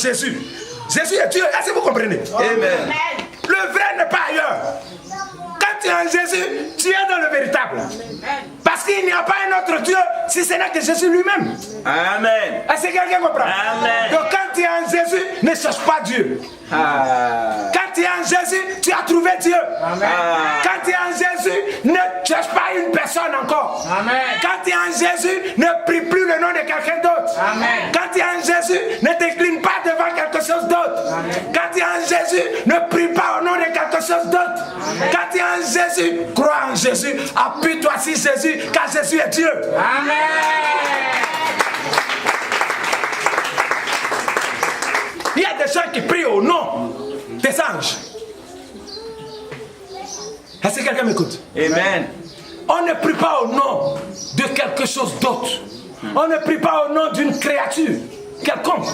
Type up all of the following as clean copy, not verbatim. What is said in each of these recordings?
Jésus. Jésus est Dieu. Est-ce que vous comprenez? Amen. Le vrai n'est pas ailleurs. Quand tu es en Jésus, tu es dans le véritable. Parce qu'il n'y a pas un autre Dieu si ce n'est que Jésus lui-même. Amen. Est-ce que quelqu'un comprend? Amen. Donc quand tu es en Jésus, ne cherche pas Dieu. Quand tu es en Jésus, tu as trouvé Dieu. Quand tu es en Jésus, ne cherche pas une personne encore. Quand tu es en Jésus, ne prie plus le nom de quelqu'un d'autre. Quand tu es en Jésus, ne t'incline pas devant quelque chose d'autre. Quand tu es en Jésus, ne prie pas au nom de quelque chose d'autre. Quand tu es en Jésus, crois en Jésus, appuie-toi sur Jésus, car Jésus est Dieu. Amen. Il y a des gens qui prient au nom des anges. Est-ce que quelqu'un m'écoute? Amen. On ne prie pas au nom de quelque chose d'autre. On ne prie pas au nom d'une créature quelconque.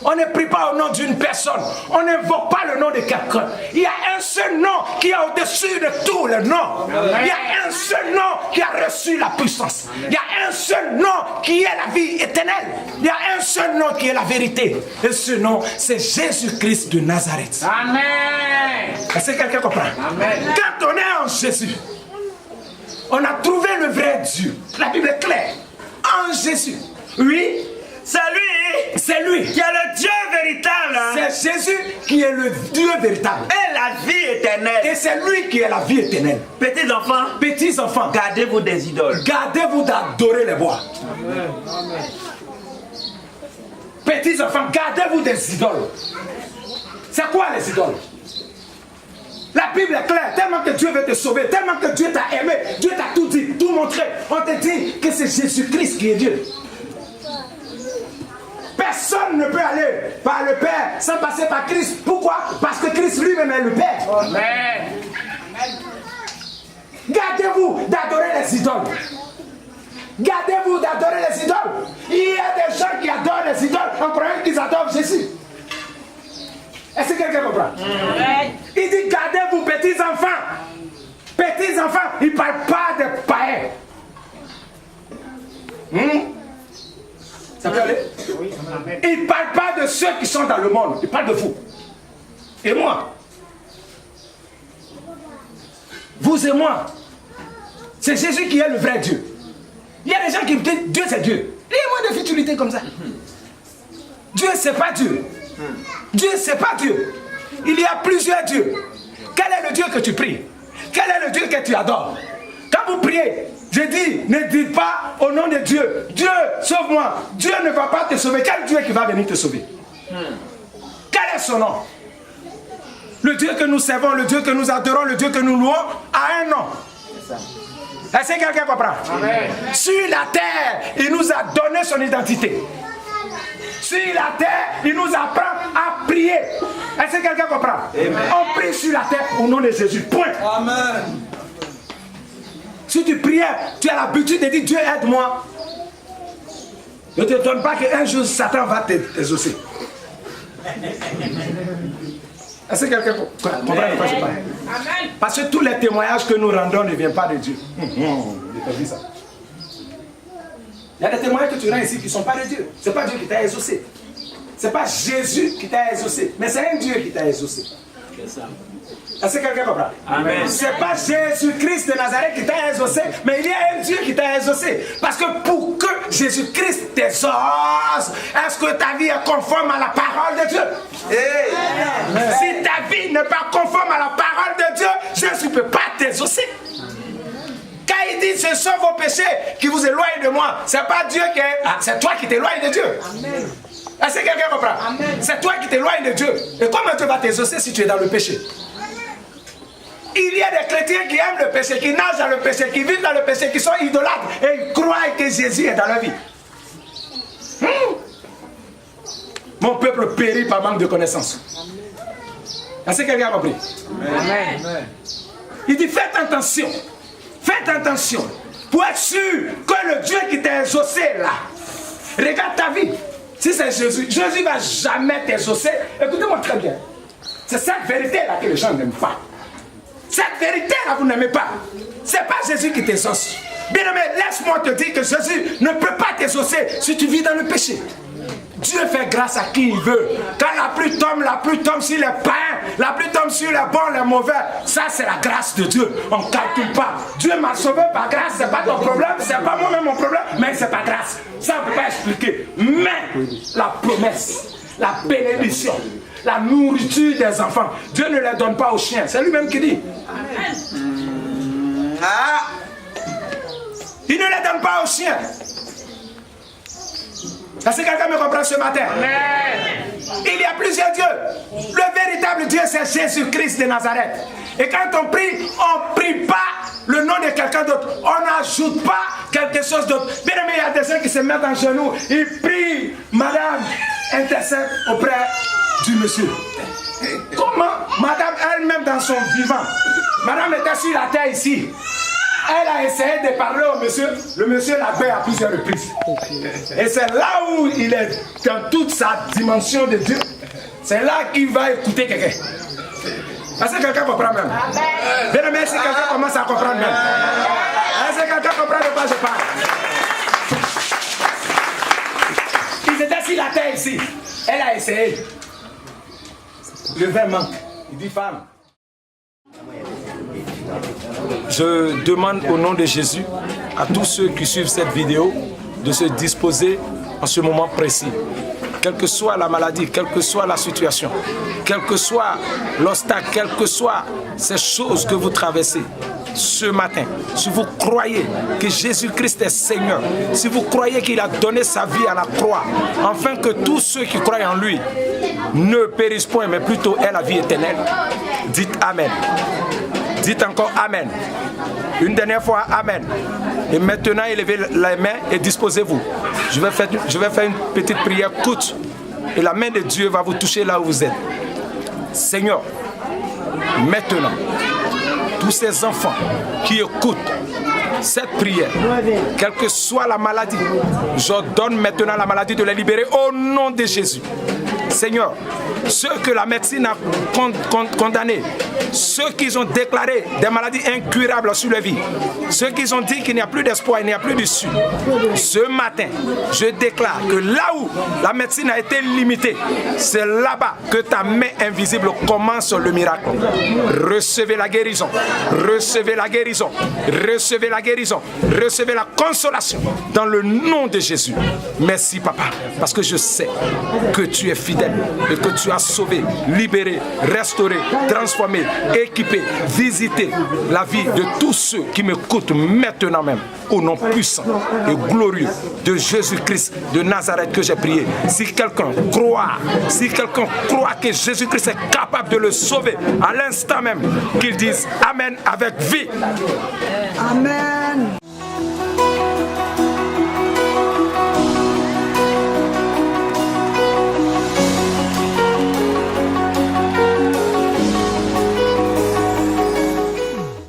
On ne prie pas au nom d'une personne. On n'invoque pas le nom de quelqu'un. Il y a un seul nom qui est au-dessus de tous les noms. Il y a un seul nom qui a reçu la puissance. Il y a un seul nom qui est la vie éternelle. Il y a un seul nom qui est la vérité. Et ce nom, c'est Jésus-Christ de Nazareth. Amen. Est-ce que quelqu'un comprend? Amen. Quand on est en Jésus, on a trouvé le vrai Dieu. La Bible est claire. En Jésus. Oui. C'est lui qui est le Dieu véritable. C'est Jésus qui est le Dieu véritable. Et la vie éternelle. Et c'est lui qui est la vie éternelle. Petits enfants, gardez-vous des idoles. Gardez-vous d'adorer les bois. Petits enfants, gardez-vous des idoles. C'est quoi les idoles? La Bible est claire, tellement que Dieu veut te sauver, tellement que Dieu t'a aimé, Dieu t'a tout dit, tout montré. On te dit que c'est Jésus-Christ qui est Dieu. Personne ne peut aller par le Père sans passer par Christ. Pourquoi? Parce que Christ lui-même est le Père. Amen. Gardez-vous d'adorer les idoles. Gardez-vous d'adorer les idoles. Il y a des gens qui adorent les idoles en croyant qu'ils adorent Jésus. Est-ce que quelqu'un comprend? Il dit gardez-vous, petits enfants. Petits enfants, il ne parle pas des païens. Ça peut aller? Oui. Il ne parle pas de ceux qui sont dans le monde. Il parle de vous. Et moi. Vous et moi. C'est Jésus qui est le vrai Dieu. Il y a des gens qui disent Dieu c'est Dieu. Il y a moins de futilité comme ça. Dieu c'est pas Dieu. Dieu c'est pas Dieu. Il y a plusieurs dieux. Quel est le Dieu que tu pries? Quel est le Dieu que tu adores? Quand vous priez, je dis, ne dites pas au nom de Dieu, Dieu, sauve-moi. Dieu ne va pas te sauver. Quel Dieu qui va venir te sauver? Quel est son nom? Le Dieu que nous servons, le Dieu que nous adorons, le Dieu que nous louons, a un nom. Est-ce que quelqu'un comprend? Amen. Sur la terre, il nous a donné son identité. Sur la terre, il nous apprend à prier. Est-ce que quelqu'un comprend? Amen. On prie sur la terre au nom de Jésus. Point. Amen. Si tu priais, tu as l'habitude de dire Dieu aide-moi. Ne te donne pas qu'un jour Satan va t'exaucer. Est-ce que quelqu'un comprend de quoi je parle? Parce que tous les témoignages que nous rendons ne viennent pas de Dieu. Ça. Il y a des témoignages que tu rends ici qui ne sont pas de Dieu. Ce n'est pas Dieu qui t'a exaucé. Ce n'est pas Jésus qui t'a exaucé. Mais c'est un Dieu qui t'a exaucé. Est-ce que quelqu'un comprend? Amen. Ce n'est pas Jésus-Christ de Nazareth qui t'a exaucé, mais il y a un Dieu qui t'a exaucé. Parce que pour que Jésus-Christ t'exauce, est-ce que ta vie est conforme à la parole de Dieu? Amen. Si ta vie n'est pas conforme à la parole de Dieu, Jésus ne peut pas t'exaucer. Quand il dit ce sont vos péchés qui vous éloignent de moi, c'est pas Dieu qui est. C'est toi qui t'éloignes de Dieu. Amen. Est-ce que quelqu'un comprend? C'est toi qui t'éloignes de Dieu. Et comment Dieu va t'exaucer si tu es dans le péché? Il y a des chrétiens qui aiment le péché, qui nagent dans le péché, qui vivent dans le péché, qui sont idolâtres et ils croient que Jésus est dans leur vie. Mon peuple périt par manque de connaissance. Est-ce que quelqu'un a compris? Amen. Il dit faites attention. Faites attention pour être sûr que le Dieu qui t'a exaucé là, regarde ta vie. Si c'est Jésus, Jésus ne va jamais t'exaucer. Écoutez-moi très bien. C'est cette vérité-là que les gens n'aiment pas. Cette vérité-là, vous n'aimez pas. Ce n'est pas Jésus qui t'exauce. Bien aimé, laisse-moi te dire que Jésus ne peut pas t'exaucer si tu vis dans le péché. Dieu fait grâce à qui il veut. Quand la pluie tombe sur les pains, la pluie tombe sur les bons, les mauvais. Ça, c'est la grâce de Dieu. On ne calcule pas. Dieu m'a sauvé par grâce, c'est pas ton problème, c'est pas moi-même mon problème, mais c'est pas grâce. Ça, on ne peut pas expliquer. Mais la promesse, la bénédiction, la nourriture des enfants, Dieu ne les donne pas aux chiens. C'est lui-même qui dit. Il ne les donne pas aux chiens. Est-ce que quelqu'un me comprend ce matin? Amen. Il y a plusieurs dieux. Le véritable Dieu, c'est Jésus-Christ de Nazareth. Et quand on prie pas le nom de quelqu'un d'autre. On n'ajoute pas quelque chose d'autre. Bien aimé, il y a des gens qui se mettent en genoux. Ils prient. Madame intercède auprès du monsieur. Comment? Madame elle-même dans son vivant. Madame était sur la terre ici. Elle a essayé de parler au monsieur. Le monsieur l'a fait à plusieurs reprises. Et c'est là où il est dans toute sa dimension de Dieu. C'est là qu'il va écouter quelqu'un. Est-ce que quelqu'un comprend même? Bien aimé, si quelqu'un commence à comprendre même. Est-ce que quelqu'un comprend de quoi je parle? Ils étaient sur la terre ici. Elle a essayé. Le vin manque. Il dit femme. Je demande au nom de Jésus à tous ceux qui suivent cette vidéo de se disposer en ce moment précis. Quelle que soit la maladie, quelle que soit la situation, quel que soit l'obstacle, quelles que soient ces choses que vous traversez ce matin, si vous croyez que Jésus-Christ est Seigneur, si vous croyez qu'il a donné sa vie à la croix, afin que tous ceux qui croient en lui ne périssent point, mais plutôt aient la vie éternelle, dites Amen. Dites encore Amen. Une dernière fois, Amen. Et maintenant, élevez les mains et disposez-vous. Je vais faire une petite prière courte. Et la main de Dieu va vous toucher là où vous êtes. Seigneur, maintenant, tous ces enfants qui écoutent cette prière, quelle que soit la maladie, j'ordonne maintenant la maladie de les libérer au nom de Jésus. Seigneur, ceux que la médecine a condamnés, ceux qui ont déclaré des maladies incurables sur leur vie, ceux qui ont dit qu'il n'y a plus d'espoir, il n'y a plus d'issue, ce matin, je déclare que là où la médecine a été limitée, c'est là-bas que ta main invisible commence le miracle. Recevez la guérison, recevez la guérison, recevez la guérison, recevez la consolation dans le nom de Jésus. Merci papa, parce que je sais que tu es fidèle et que tu as sauvé, libéré, restauré, transformé, équipé, visité la vie de tous ceux qui m'écoutent maintenant même, au nom puissant et glorieux de Jésus-Christ de Nazareth que j'ai prié. Si quelqu'un croit que Jésus-Christ est capable de le sauver à l'instant même, qu'il dise Amen avec vie. Amen.